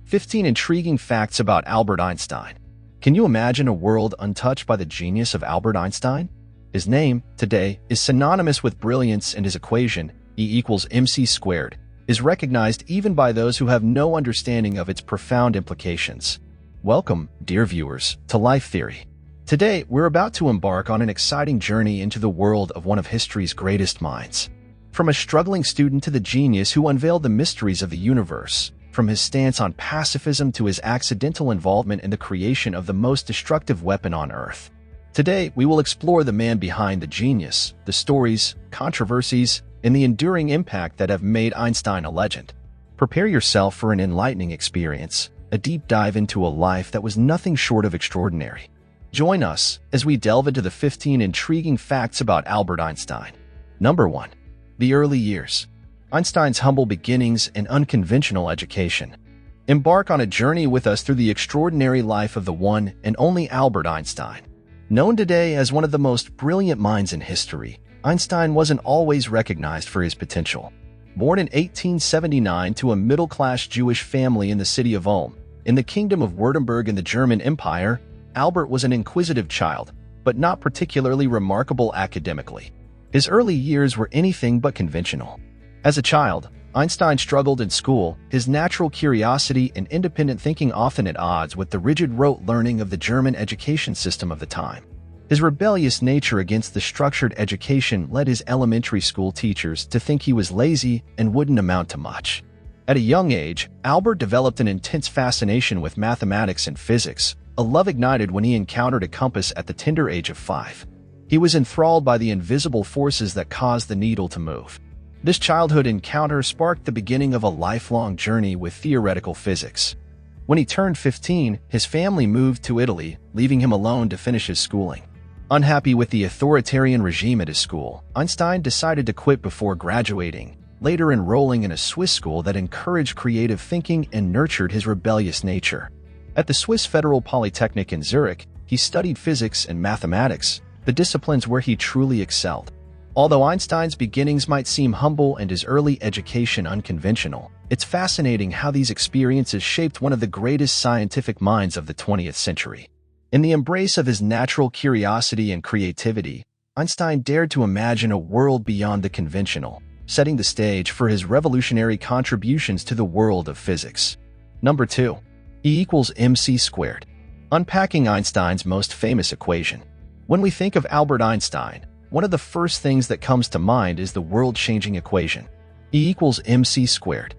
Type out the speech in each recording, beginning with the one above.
15 intriguing facts about Albert Einstein. Can you imagine a world untouched by the genius of Albert Einstein? His name, today, is synonymous with brilliance, and his equation, E=mc², is recognized even by those who have no understanding of its profound implications. Welcome, dear viewers, to Life Theory. Today, we're about to embark on an exciting journey into the world of one of history's greatest minds. From a struggling student to the genius who unveiled the mysteries of the universe, from his stance on pacifism to his accidental involvement in the creation of the most destructive weapon on Earth. Today, we will explore the man behind the genius, the stories, controversies, and the enduring impact that have made Einstein a legend. Prepare yourself for an enlightening experience, a deep dive into a life that was nothing short of extraordinary. Join us as we delve into the 15 intriguing facts about Albert Einstein. Number 1. The early years. Einstein's humble beginnings and unconventional education. Embark on a journey with us through the extraordinary life of the one and only Albert Einstein. Known today as one of the most brilliant minds in history, Einstein wasn't always recognized for his potential. Born in 1879 to a middle-class Jewish family in the city of Ulm, in the Kingdom of Württemberg in the German Empire, Albert was an inquisitive child, but not particularly remarkable academically. His early years were anything but conventional. As a child, Einstein struggled in school, his natural curiosity and independent thinking often at odds with the rigid rote learning of the German education system of the time. His rebellious nature against the structured education led his elementary school teachers to think he was lazy and wouldn't amount to much. At a young age, Albert developed an intense fascination with mathematics and physics, a love ignited when he encountered a compass at the tender age of 5. He was enthralled by the invisible forces that caused the needle to move. This childhood encounter sparked the beginning of a lifelong journey with theoretical physics. When he turned 15, his family moved to Italy, leaving him alone to finish his schooling. Unhappy with the authoritarian regime at his school, Einstein decided to quit before graduating, later enrolling in a Swiss school that encouraged creative thinking and nurtured his rebellious nature. At the Swiss Federal Polytechnic in Zurich, he studied physics and mathematics, the disciplines where he truly excelled. Although Einstein's beginnings might seem humble and his early education unconventional, it's fascinating how these experiences shaped one of the greatest scientific minds of the 20th century. In the embrace of his natural curiosity and creativity, Einstein dared to imagine a world beyond the conventional, setting the stage for his revolutionary contributions to the world of physics. Number 2. E=mc². Unpacking Einstein's most famous equation. When we think of Albert Einstein, one of the first things that comes to mind is the world-changing equation, E=mc².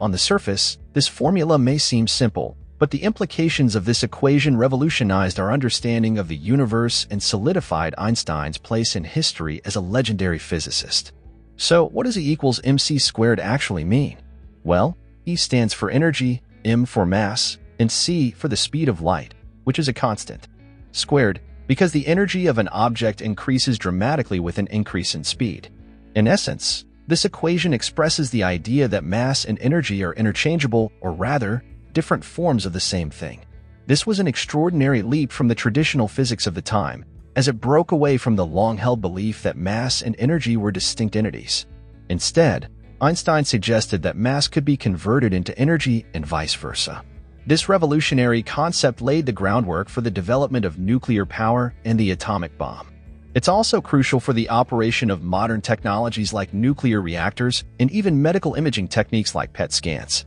On the surface, this formula may seem simple, but the implications of this equation revolutionized our understanding of the universe and solidified Einstein's place in history as a legendary physicist. So, what does E=mc² actually mean? Well, E stands for energy, m for mass, and c for the speed of light, which is a constant. Squared, because the energy of an object increases dramatically with an increase in speed. In essence, this equation expresses the idea that mass and energy are interchangeable, or rather, different forms of the same thing. This was an extraordinary leap from the traditional physics of the time, as it broke away from the long-held belief that mass and energy were distinct entities. Instead, Einstein suggested that mass could be converted into energy and vice versa. This revolutionary concept laid the groundwork for the development of nuclear power and the atomic bomb. It's also crucial for the operation of modern technologies like nuclear reactors and even medical imaging techniques like PET scans.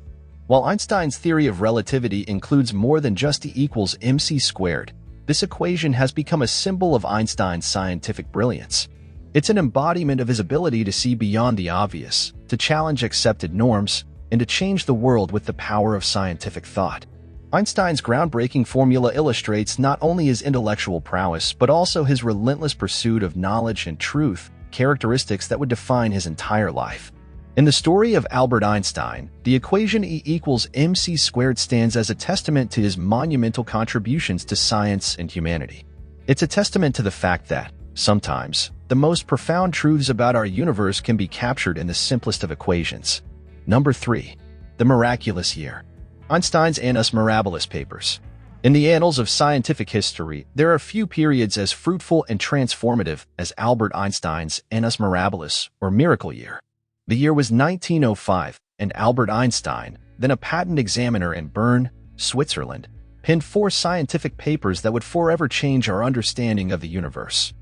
While Einstein's theory of relativity includes more than just E=mc², this equation has become a symbol of Einstein's scientific brilliance. It's an embodiment of his ability to see beyond the obvious, to challenge accepted norms, and to change the world with the power of scientific thought. Einstein's groundbreaking formula illustrates not only his intellectual prowess but also his relentless pursuit of knowledge and truth, characteristics that would define his entire life. In the story of Albert Einstein, the equation E=mc² stands as a testament to his monumental contributions to science and humanity. It's a testament to the fact that, sometimes, the most profound truths about our universe can be captured in the simplest of equations. Number 3. The miraculous year. Einstein's Annus Mirabilis papers. In the annals of scientific history, there are few periods as fruitful and transformative as Albert Einstein's Annus Mirabilis, or Miracle Year. The year was 1905, and Albert Einstein, then a patent examiner in Bern, Switzerland, penned 4 scientific papers that would forever change our understanding of the universe.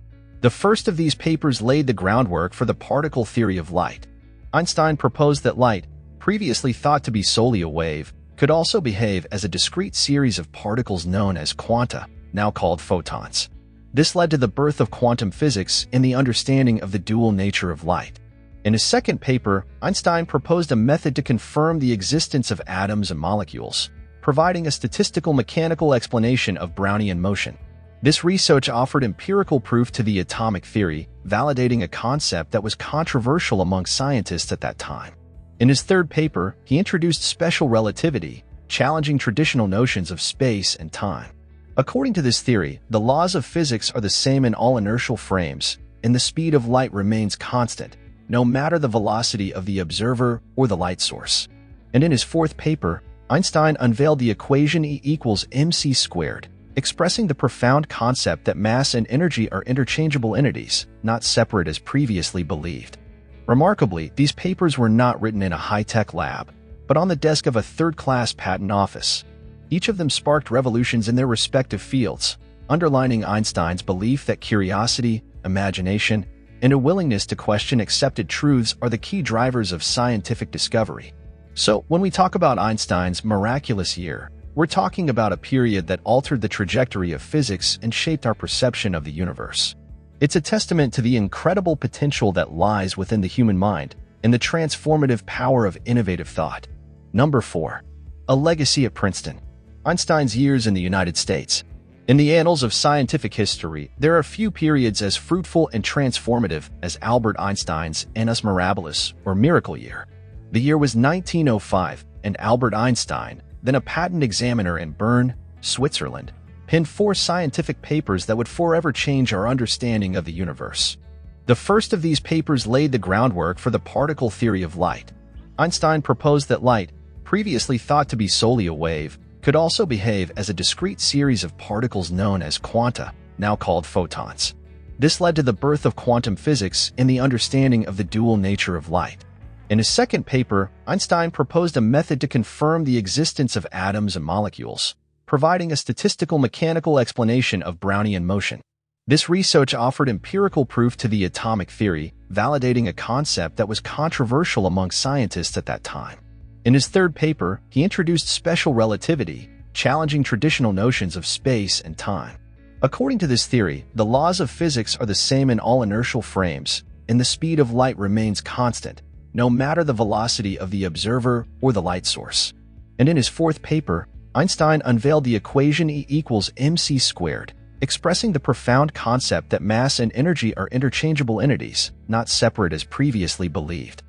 The first of these papers laid the groundwork for the particle theory of light. Einstein proposed that light, previously thought to be solely a wave, could also behave as a discrete series of particles known as quanta, now called photons. This led to the birth of quantum physics and the understanding of the dual nature of light. In his second paper, Einstein proposed a method to confirm the existence of atoms and molecules, providing a statistical mechanical explanation of Brownian motion. This research offered empirical proof to the atomic theory, validating a concept that was controversial among scientists at that time. In his third paper, he introduced special relativity, challenging traditional notions of space and time. According to this theory, the laws of physics are the same in all inertial frames, and the speed of light remains constant, no matter the velocity of the observer or the light source. And in his fourth paper, Einstein unveiled the equation E equals mc squared, expressing the profound concept that mass and energy are interchangeable entities, not separate as previously believed. Remarkably, these papers were not written in a high-tech lab, but on the desk of a third-class patent office. Each of them sparked revolutions in their respective fields, underlining Einstein's belief that curiosity, imagination, and a willingness to question accepted truths are the key drivers of scientific discovery. So, when we talk about Einstein's miraculous year, we're talking about a period that altered the trajectory of physics and shaped our perception of the universe. It's a testament to the incredible potential that lies within the human mind and the transformative power of innovative thought. Number 4. A legacy at Princeton. Einstein's years in the United States. In the annals of scientific history, there are few periods as fruitful and transformative as Albert Einstein's Annus Mirabilis, or Miracle Year. The year was 1905, and Albert Einstein, then a patent examiner in Bern, Switzerland, penned 4 scientific papers that would forever change our understanding of the universe. The first of these papers laid the groundwork for the particle theory of light. Einstein proposed that light, previously thought to be solely a wave, could also behave as a discrete series of particles known as quanta, now called photons. This led to the birth of quantum physics and the understanding of the dual nature of light. In his second paper, Einstein proposed a method to confirm the existence of atoms and molecules, providing a statistical mechanical explanation of Brownian motion. This research offered empirical proof to the atomic theory, validating a concept that was controversial among scientists at that time. In his third paper, he introduced special relativity, challenging traditional notions of space and time. According to this theory, the laws of physics are the same in all inertial frames, and the speed of light remains constant, no matter the velocity of the observer or the light source. And in his fourth paper, Einstein unveiled the equation E equals mc squared, expressing the profound concept that mass and energy are interchangeable entities, not separate as previously believed.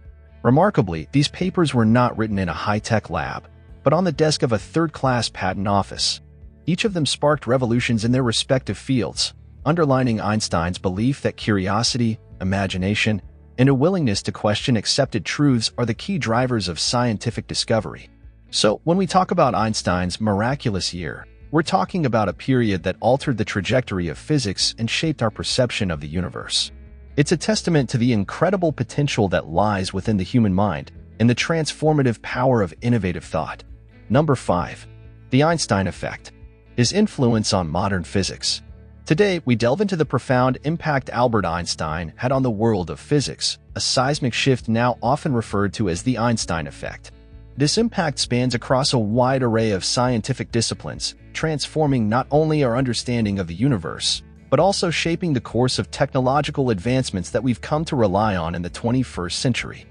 Remarkably, these papers were not written in a high-tech lab, but on the desk of a third-class patent office. Each of them sparked revolutions in their respective fields, underlining Einstein's belief that curiosity, imagination, and a willingness to question accepted truths are the key drivers of scientific discovery. So, when we talk about Einstein's miraculous year, we're talking about a period that altered the trajectory of physics and shaped our perception of the universe. It's a testament to the incredible potential that lies within the human mind and the transformative power of innovative thought. Number 5. The Einstein Effect. His influence on modern physics. Today, we delve into the profound impact Albert Einstein had on the world of physics, a seismic shift now often referred to as the Einstein Effect. This impact spans across a wide array of scientific disciplines, transforming not only our understanding of the universe, but also shaping the course of technological advancements that we've come to rely on in the 21st century.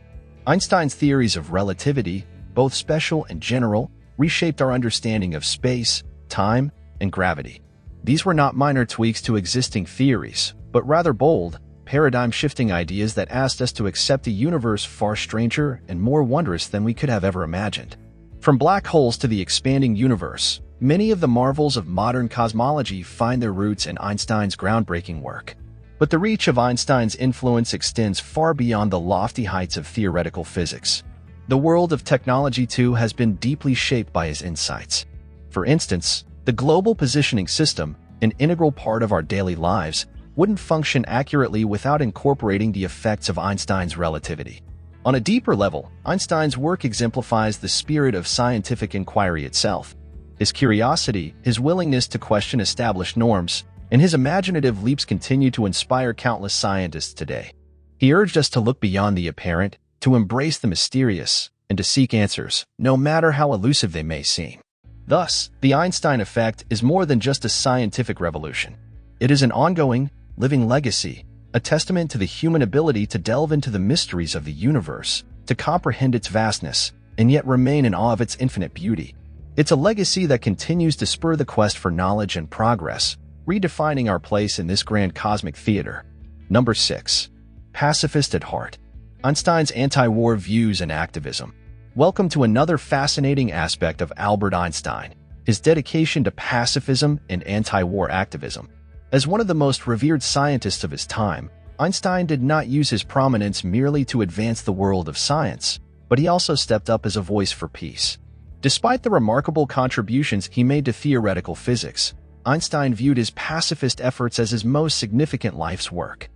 Einstein's theories of relativity, both special and general, reshaped our understanding of space, time, and gravity. These were not minor tweaks to existing theories, but rather bold, paradigm-shifting ideas that asked us to accept a universe far stranger and more wondrous than we could have ever imagined. From black holes to the expanding universe, many of the marvels of modern cosmology find their roots in Einstein's groundbreaking work. But the reach of Einstein's influence extends far beyond the lofty heights of theoretical physics. The world of technology, too, has been deeply shaped by his insights. For instance, the global positioning system, an integral part of our daily lives, wouldn't function accurately without incorporating the effects of Einstein's relativity. On a deeper level, Einstein's work exemplifies the spirit of scientific inquiry itself. His curiosity, his willingness to question established norms, and his imaginative leaps continue to inspire countless scientists today. He urged us to look beyond the apparent, to embrace the mysterious, and to seek answers, no matter how elusive they may seem. Thus, the Einstein effect is more than just a scientific revolution. It is an ongoing, living legacy, a testament to the human ability to delve into the mysteries of the universe, to comprehend its vastness, and yet remain in awe of its infinite beauty. It's a legacy that continues to spur the quest for knowledge and progress, redefining our place in this grand cosmic theater. Number 6. Pacifist at heart. Einstein's anti-war views and activism. Welcome to another fascinating aspect of Albert Einstein, his dedication to pacifism and anti-war activism. As one of the most revered scientists of his time, Einstein did not use his prominence merely to advance the world of science, but he also stepped up as a voice for peace. Despite the remarkable contributions he made to theoretical physics, Einstein viewed his pacifist efforts as his most significant life's work.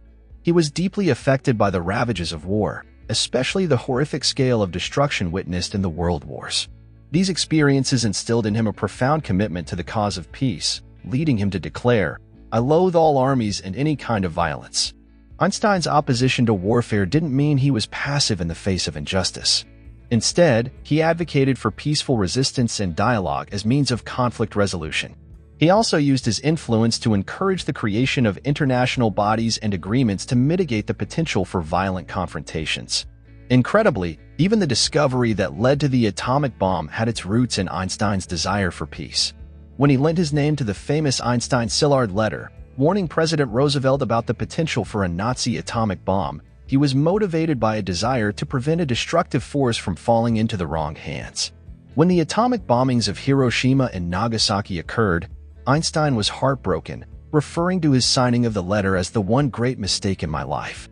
He was deeply affected by the ravages of war, especially the horrific scale of destruction witnessed in the world wars. These experiences instilled in him a profound commitment to the cause of peace, leading him to declare, "I loathe all armies and any kind of violence." Einstein's opposition to warfare didn't mean he was passive in the face of injustice. Instead, he advocated for peaceful resistance and dialogue as means of conflict resolution. He also used his influence to encourage the creation of international bodies and agreements to mitigate the potential for violent confrontations. Incredibly, even the discovery that led to the atomic bomb had its roots in Einstein's desire for peace. When he lent his name to the famous Einstein-Szilard letter, warning President Roosevelt about the potential for a Nazi atomic bomb, he was motivated by a desire to prevent a destructive force from falling into the wrong hands. When the atomic bombings of Hiroshima and Nagasaki occurred, Einstein was heartbroken, referring to his signing of the letter as the one great mistake in my life.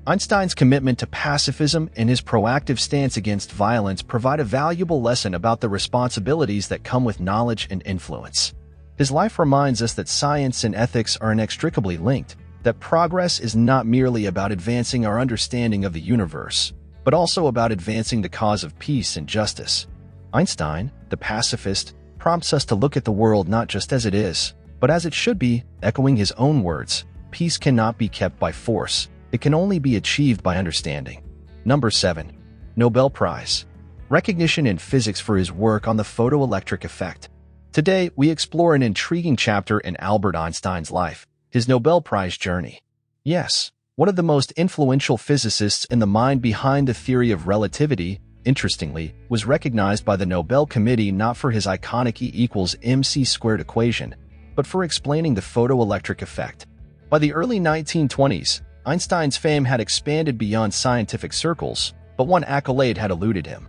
Einstein's commitment to pacifism and his proactive stance against violence provide a valuable lesson about the responsibilities that come with knowledge and influence. His life reminds us that science and ethics are inextricably linked, that progress is not merely about advancing our understanding of the universe, but also about advancing the cause of peace and justice. Einstein, the pacifist, prompts us to look at the world not just as it is, but as it should be, echoing his own words, "Peace cannot be kept by force. It can only be achieved by understanding." Number 7. Nobel Prize. Recognition in physics for his work on the photoelectric effect. Today, we explore an intriguing chapter in Albert Einstein's life, his Nobel Prize journey. Yes, one of the most influential physicists in the mind behind the theory of relativity, interestingly, was recognized by the Nobel Committee not for his iconic E=mc² equation, but for explaining the photoelectric effect. By the early 1920s, Einstein's fame had expanded beyond scientific circles, but one accolade had eluded him: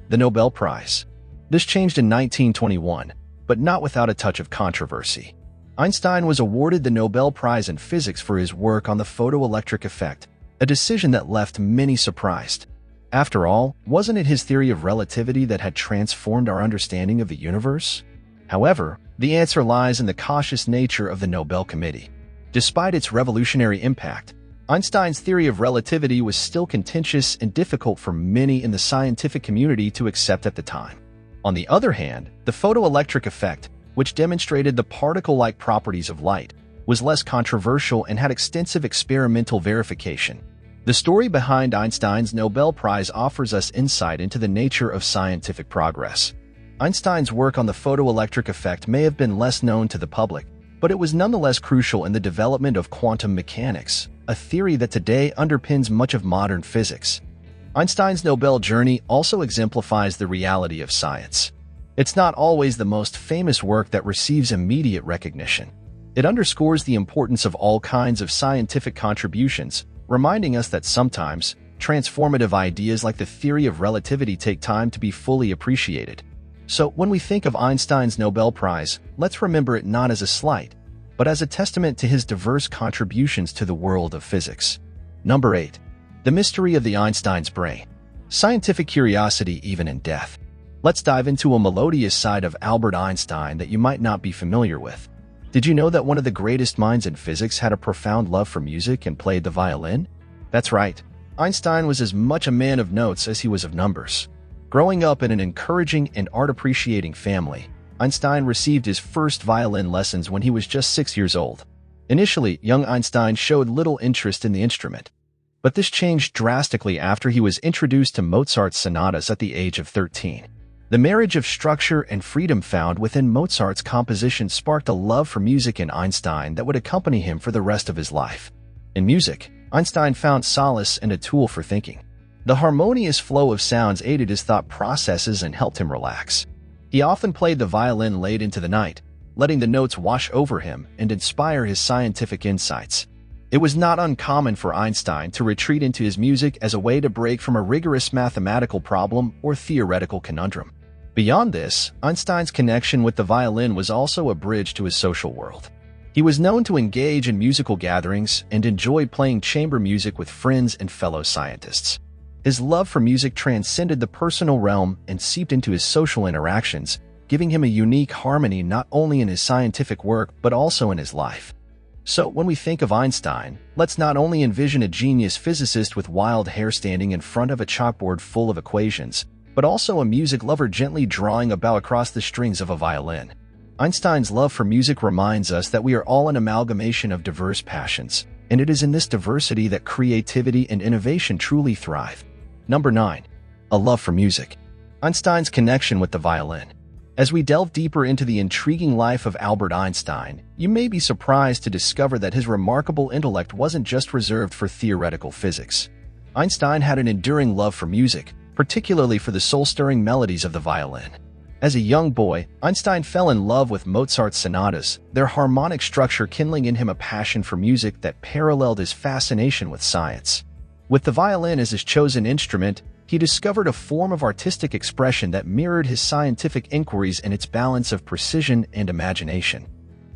the Nobel Prize. This changed in 1921, but not without a touch of controversy. Einstein was awarded the Nobel Prize in Physics for his work on the photoelectric effect, a decision that left many surprised. After all, wasn't it his theory of relativity that had transformed our understanding of the universe? However, the answer lies in the cautious nature of the Nobel Committee. Despite its revolutionary impact, Einstein's theory of relativity was still contentious and difficult for many in the scientific community to accept at the time. On the other hand, the photoelectric effect, which demonstrated the particle-like properties of light, was less controversial and had extensive experimental verification. The story behind Einstein's Nobel Prize offers us insight into the nature of scientific progress. Einstein's work on the photoelectric effect may have been less known to the public, but it was nonetheless crucial in the development of quantum mechanics, a theory that today underpins much of modern physics. Einstein's Nobel journey also exemplifies the reality of science. It's not always the most famous work that receives immediate recognition. It underscores the importance of all kinds of scientific contributions, reminding us that sometimes, transformative ideas like the theory of relativity take time to be fully appreciated. So, when we think of Einstein's Nobel Prize, let's remember it not as a slight, but as a testament to his diverse contributions to the world of physics. Number 8. The mystery of the Einstein's brain. Scientific curiosity even in death. Let's dive into a melodious side of Albert Einstein that you might not be familiar with. Did you know that one of the greatest minds in physics had a profound love for music and played the violin? That's right. Einstein was as much a man of notes as he was of numbers. Growing up in an encouraging and art-appreciating family, Einstein received his first violin lessons when he was just 6 years old. Initially, young Einstein showed little interest in the instrument, but this changed drastically after he was introduced to Mozart's sonatas at the age of 13. The marriage of structure and freedom found within Mozart's composition sparked a love for music in Einstein that would accompany him for the rest of his life. In music, Einstein found solace and a tool for thinking. The harmonious flow of sounds aided his thought processes and helped him relax. He often played the violin late into the night, letting the notes wash over him and inspire his scientific insights. It was not uncommon for Einstein to retreat into his music as a way to break from a rigorous mathematical problem or theoretical conundrum. Beyond this, Einstein's connection with the violin was also a bridge to his social world. He was known to engage in musical gatherings and enjoyed playing chamber music with friends and fellow scientists. His love for music transcended the personal realm and seeped into his social interactions, giving him a unique harmony not only in his scientific work but also in his life. So, when we think of Einstein, let's not only envision a genius physicist with wild hair standing in front of a chalkboard full of equations, but also a music lover gently drawing a bow across the strings of a violin. Einstein's love for music reminds us that we are all an amalgamation of diverse passions, and it is in this diversity that creativity and innovation truly thrive. Number 9. A love for music. Einstein's connection with the violin. As we delve deeper into the intriguing life of Albert Einstein, you may be surprised to discover that his remarkable intellect wasn't just reserved for theoretical physics. Einstein had an enduring love for music, particularly for the soul-stirring melodies of the violin. As a young boy, Einstein fell in love with Mozart's sonatas, their harmonic structure kindling in him a passion for music that paralleled his fascination with science. With the violin as his chosen instrument, he discovered a form of artistic expression that mirrored his scientific inquiries in its balance of precision and imagination.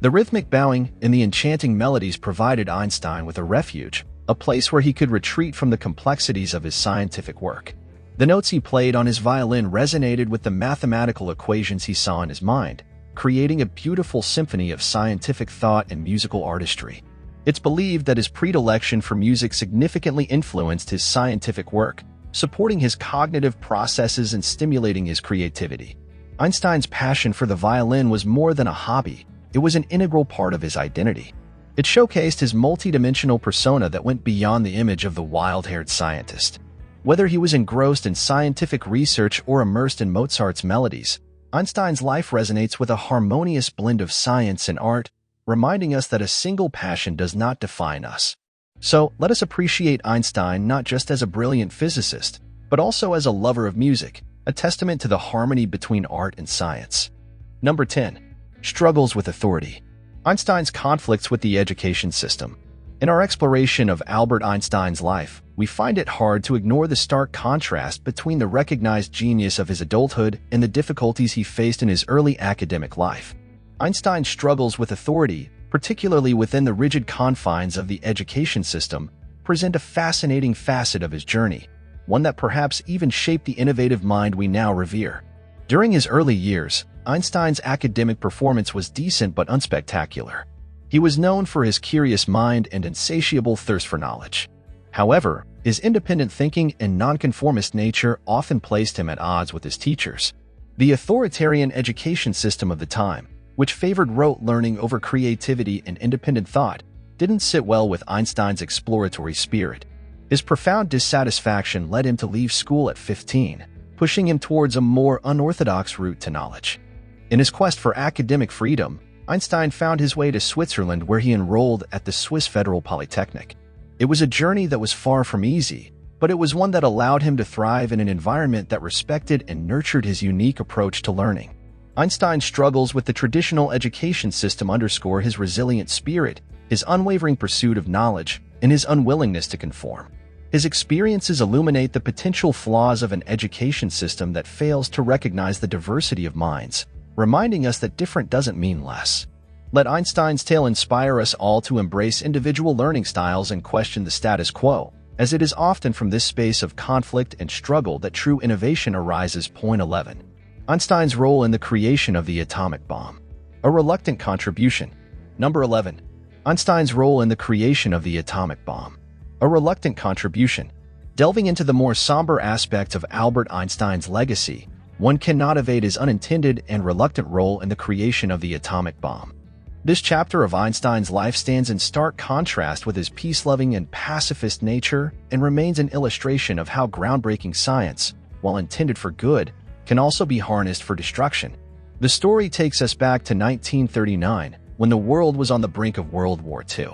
The rhythmic bowing and the enchanting melodies provided Einstein with a refuge, a place where he could retreat from the complexities of his scientific work. The notes he played on his violin resonated with the mathematical equations he saw in his mind, creating a beautiful symphony of scientific thought and musical artistry. It's believed that his predilection for music significantly influenced his scientific work, supporting his cognitive processes and stimulating his creativity. Einstein's passion for the violin was more than a hobby, it was an integral part of his identity. It showcased his multidimensional persona that went beyond the image of the wild-haired scientist. Whether he was engrossed in scientific research or immersed in Mozart's melodies, Einstein's life resonates with a harmonious blend of science and art, reminding us that a single passion does not define us. So, let us appreciate Einstein not just as a brilliant physicist, but also as a lover of music, a testament to the harmony between art and science. Number 10. Struggles with authority. Einstein's conflicts with the education system. In our exploration of Albert Einstein's life, we find it hard to ignore the stark contrast between the recognized genius of his adulthood and the difficulties he faced in his early academic life. Einstein's struggles with authority, particularly within the rigid confines of the education system, present a fascinating facet of his journey, one that perhaps even shaped the innovative mind we now revere. During his early years, Einstein's academic performance was decent but unspectacular. He was known for his curious mind and insatiable thirst for knowledge. However, his independent thinking and nonconformist nature often placed him at odds with his teachers. The authoritarian education system of the time, which favored rote learning over creativity and independent thought, didn't sit well with Einstein's exploratory spirit. His profound dissatisfaction led him to leave school at 15, pushing him towards a more unorthodox route to knowledge. In his quest for academic freedom, Einstein found his way to Switzerland, where he enrolled at the Swiss Federal Polytechnic. It was a journey that was far from easy, but it was one that allowed him to thrive in an environment that respected and nurtured his unique approach to learning. Einstein's struggles with the traditional education system underscore his resilient spirit, his unwavering pursuit of knowledge, and his unwillingness to conform. His experiences illuminate the potential flaws of an education system that fails to recognize the diversity of minds, reminding us that different doesn't mean less. Let Einstein's tale inspire us all to embrace individual learning styles and question the status quo, as it is often from this space of conflict and struggle that true innovation arises. Point 11. Einstein's role in the creation of the atomic bomb. A reluctant contribution. Number 11. Einstein's role in the creation of the atomic bomb. A reluctant contribution. Delving into the more somber aspects of Albert Einstein's legacy, one cannot evade his unintended and reluctant role in the creation of the atomic bomb. This chapter of Einstein's life stands in stark contrast with his peace-loving and pacifist nature and remains an illustration of how groundbreaking science, while intended for good, can also be harnessed for destruction. The story takes us back to 1939, when the world was on the brink of World War II.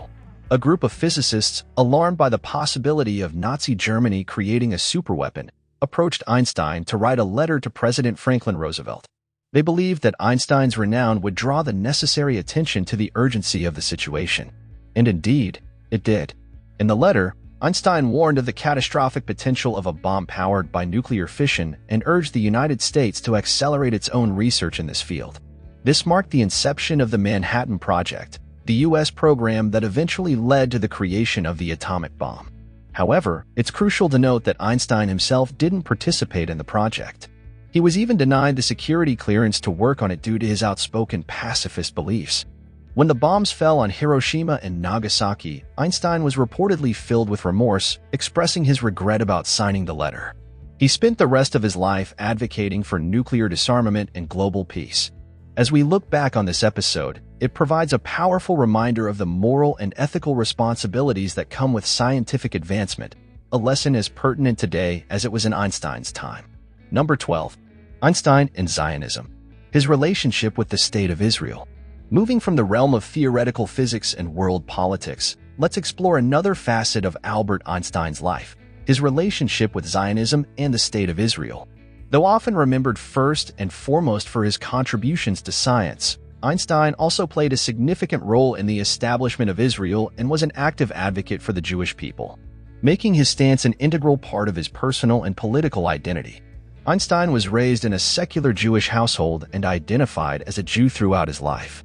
A group of physicists, alarmed by the possibility of Nazi Germany creating a superweapon, approached Einstein to write a letter to President Franklin Roosevelt. They believed that Einstein's renown would draw the necessary attention to the urgency of the situation. And indeed, it did. In the letter, Einstein warned of the catastrophic potential of a bomb powered by nuclear fission and urged the United States to accelerate its own research in this field. This marked the inception of the Manhattan Project, the U.S. program that eventually led to the creation of the atomic bomb. However, it's crucial to note that Einstein himself didn't participate in the project. He was even denied the security clearance to work on it due to his outspoken pacifist beliefs. When the bombs fell on Hiroshima and Nagasaki, Einstein was reportedly filled with remorse, expressing his regret about signing the letter. He spent the rest of his life advocating for nuclear disarmament and global peace. As we look back on this episode, it provides a powerful reminder of the moral and ethical responsibilities that come with scientific advancement, a lesson as pertinent today as it was in Einstein's time. Number 12. Einstein and Zionism. His relationship with the State of Israel. Moving from the realm of theoretical physics and world politics, let's explore another facet of Albert Einstein's life, his relationship with Zionism and the State of Israel. Though often remembered first and foremost for his contributions to science, Einstein also played a significant role in the establishment of Israel and was an active advocate for the Jewish people, making his stance an integral part of his personal and political identity. Einstein was raised in a secular Jewish household and identified as a Jew throughout his life.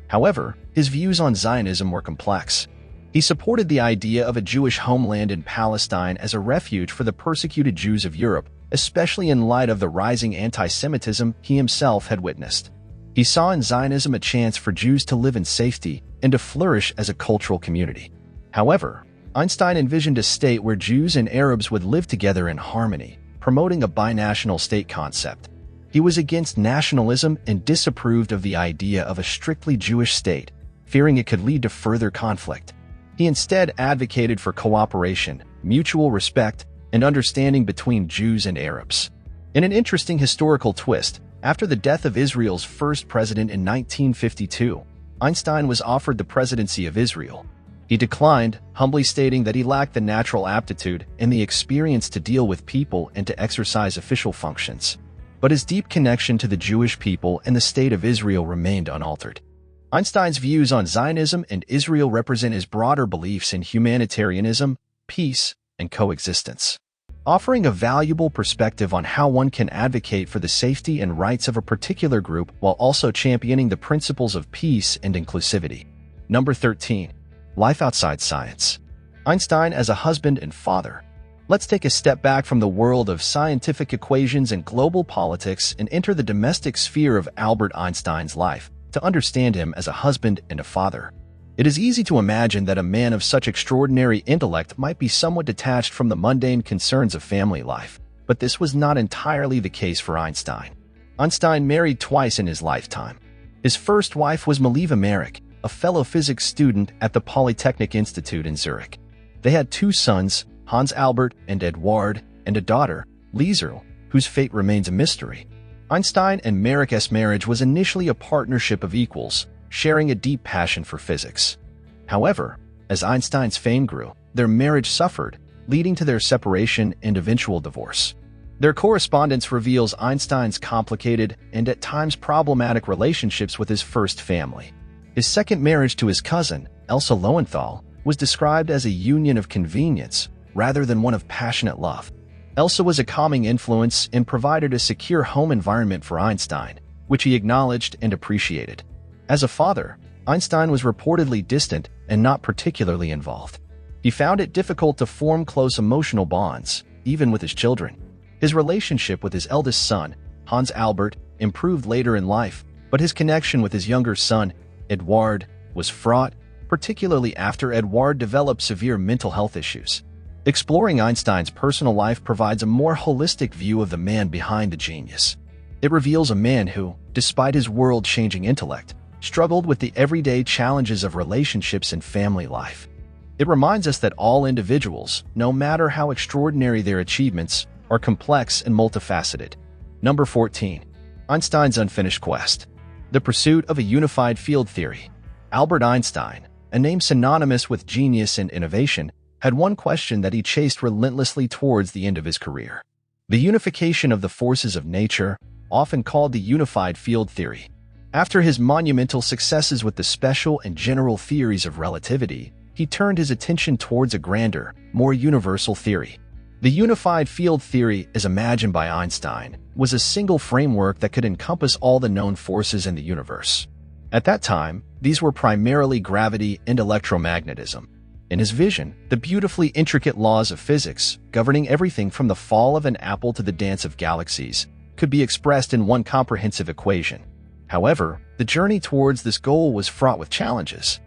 However, his views on Zionism were complex. He supported the idea of a Jewish homeland in Palestine as a refuge for the persecuted Jews of Europe, especially in light of the rising anti-Semitism he himself had witnessed. He saw in Zionism a chance for Jews to live in safety and to flourish as a cultural community. However, Einstein envisioned a state where Jews and Arabs would live together in harmony, promoting a binational state concept. He was against nationalism and disapproved of the idea of a strictly Jewish state, fearing it could lead to further conflict. He instead advocated for cooperation, mutual respect, and understanding between Jews and Arabs. In an interesting historical twist, after the death of Israel's first president in 1952, Einstein was offered the presidency of Israel. He declined, humbly stating that he lacked the natural aptitude and the experience to deal with people and to exercise official functions. But his deep connection to the Jewish people and the State of Israel remained unaltered. Einstein's views on Zionism and Israel represent his broader beliefs in humanitarianism, peace, and coexistence, offering a valuable perspective on how one can advocate for the safety and rights of a particular group while also championing the principles of peace and inclusivity. Number 13. Life outside science. Einstein as a husband and father. Let's take a step back from the world of scientific equations and global politics and enter the domestic sphere of Albert Einstein's life to understand him as a husband and a father. It is easy to imagine that a man of such extraordinary intellect might be somewhat detached from the mundane concerns of family life, but this was not entirely the case for Einstein. Einstein married twice in his lifetime. His first wife was Mileva Marek, a fellow physics student at the Polytechnic Institute in Zurich. They had two sons, Hans Albert and Eduard, and a daughter, Liesel, whose fate remains a mystery. Einstein and Marek's marriage was initially a partnership of equals, sharing a deep passion for physics. However, as Einstein's fame grew, their marriage suffered, leading to their separation and eventual divorce. Their correspondence reveals Einstein's complicated and at times problematic relationships with his first family. His second marriage to his cousin, Elsa Lowenthal, was described as a union of convenience rather than one of passionate love. Elsa was a calming influence and provided a secure home environment for Einstein, which he acknowledged and appreciated. As a father, Einstein was reportedly distant and not particularly involved. He found it difficult to form close emotional bonds, even with his children. His relationship with his eldest son, Hans Albert, improved later in life, but his connection with his younger son, Eduard, was fraught, particularly after Eduard developed severe mental health issues. Exploring Einstein's personal life provides a more holistic view of the man behind the genius. It reveals a man who, despite his world-changing intellect, struggled with the everyday challenges of relationships and family life. It reminds us that all individuals, no matter how extraordinary their achievements, are complex and multifaceted. Number 14. Einstein's unfinished quest. The pursuit of a unified field theory. Albert Einstein, a name synonymous with genius and innovation, had one question that he chased relentlessly towards the end of his career. The unification of the forces of nature, often called the unified field theory. After his monumental successes with the special and general theories of relativity, he turned his attention towards a grander, more universal theory. The unified field theory, as imagined by Einstein, was a single framework that could encompass all the known forces in the universe. At that time, these were primarily gravity and electromagnetism. In his vision, the beautifully intricate laws of physics, governing everything from the fall of an apple to the dance of galaxies, could be expressed in one comprehensive equation. However, the journey towards this goal was fraught with challenges.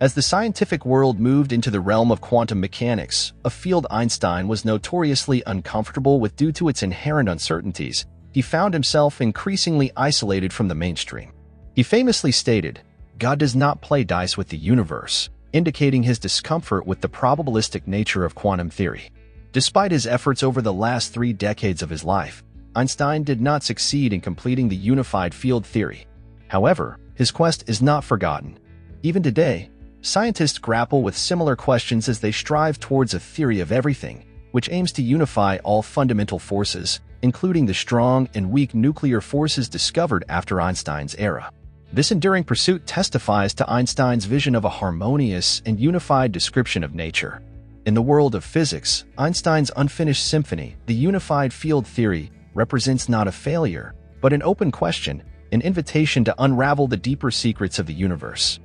As the scientific world moved into the realm of quantum mechanics, a field Einstein was notoriously uncomfortable with due to its inherent uncertainties, he found himself increasingly isolated from the mainstream. He famously stated, "God does not play dice with the universe," indicating his discomfort with the probabilistic nature of quantum theory. Despite his efforts over the last 3 decades of his life, Einstein did not succeed in completing the unified field theory. However, his quest is not forgotten. Even today, scientists grapple with similar questions as they strive towards a theory of everything, which aims to unify all fundamental forces, including the strong and weak nuclear forces discovered after Einstein's era. This enduring pursuit testifies to Einstein's vision of a harmonious and unified description of nature. In the world of physics, Einstein's unfinished symphony, the unified field theory, represents not a failure, but an open question, an invitation to unravel the deeper secrets of the universe.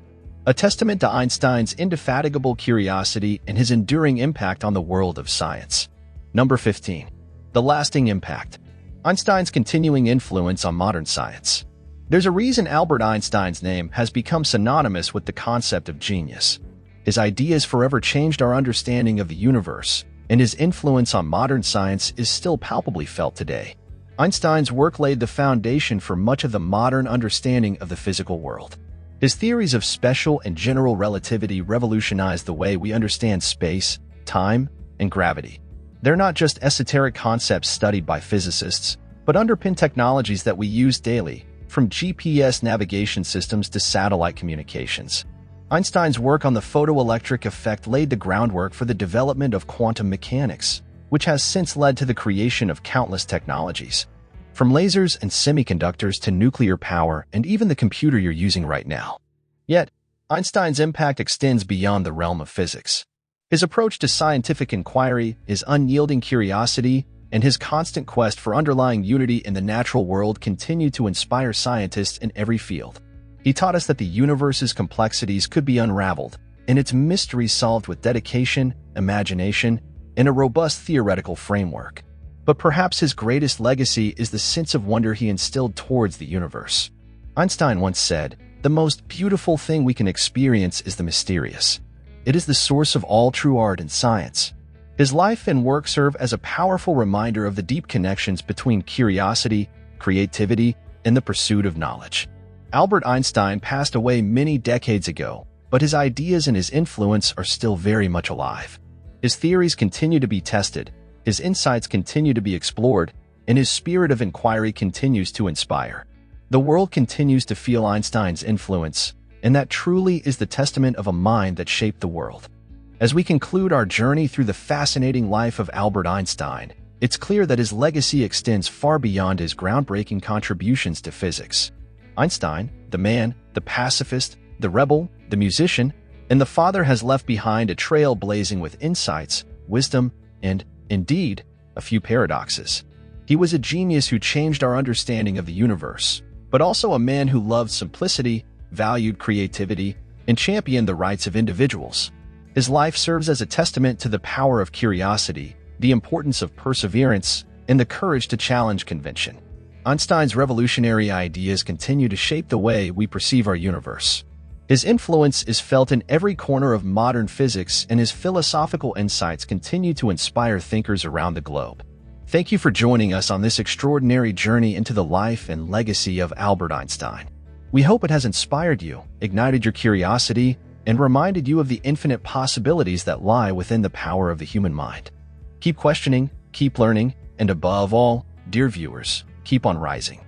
A testament to Einstein's indefatigable curiosity and his enduring impact on the world of science. Number 15. The lasting impact. Einstein's continuing influence on modern science. There's a reason Albert Einstein's name has become synonymous with the concept of genius. His ideas forever changed our understanding of the universe, and his influence on modern science is still palpably felt today. Einstein's work laid the foundation for much of the modern understanding of the physical world. His theories of special and general relativity revolutionized the way we understand space, time, and gravity. They're not just esoteric concepts studied by physicists, but underpin technologies that we use daily, from GPS navigation systems to satellite communications. Einstein's work on the photoelectric effect laid the groundwork for the development of quantum mechanics, which has since led to the creation of countless technologies. From lasers and semiconductors to nuclear power and even the computer you're using right now. Yet, Einstein's impact extends beyond the realm of physics. His approach to scientific inquiry, his unyielding curiosity, and his constant quest for underlying unity in the natural world continue to inspire scientists in every field. He taught us that the universe's complexities could be unraveled, and its mysteries solved with dedication, imagination, and a robust theoretical framework. But perhaps his greatest legacy is the sense of wonder he instilled towards the universe. Einstein once said, "The most beautiful thing we can experience is the mysterious. It is the source of all true art and science." His life and work serve as a powerful reminder of the deep connections between curiosity, creativity, and the pursuit of knowledge. Albert Einstein passed away many decades ago, but his ideas and his influence are still very much alive. His theories continue to be tested, his insights continue to be explored, and his spirit of inquiry continues to inspire. The world continues to feel Einstein's influence, and that truly is the testament of a mind that shaped the world. As we conclude our journey through the fascinating life of Albert Einstein, it's clear that his legacy extends far beyond his groundbreaking contributions to physics. Einstein, the man, the pacifist, the rebel, the musician, and the father has left behind a trail blazing with insights, wisdom, and, indeed, a few paradoxes. He was a genius who changed our understanding of the universe, but also a man who loved simplicity, valued creativity, and championed the rights of individuals. His life serves as a testament to the power of curiosity, the importance of perseverance, and the courage to challenge convention. Einstein's revolutionary ideas continue to shape the way we perceive our universe. His influence is felt in every corner of modern physics, and his philosophical insights continue to inspire thinkers around the globe. Thank you for joining us on this extraordinary journey into the life and legacy of Albert Einstein. We hope it has inspired you, ignited your curiosity, and reminded you of the infinite possibilities that lie within the power of the human mind. Keep questioning, keep learning, and above all, dear viewers, keep on rising.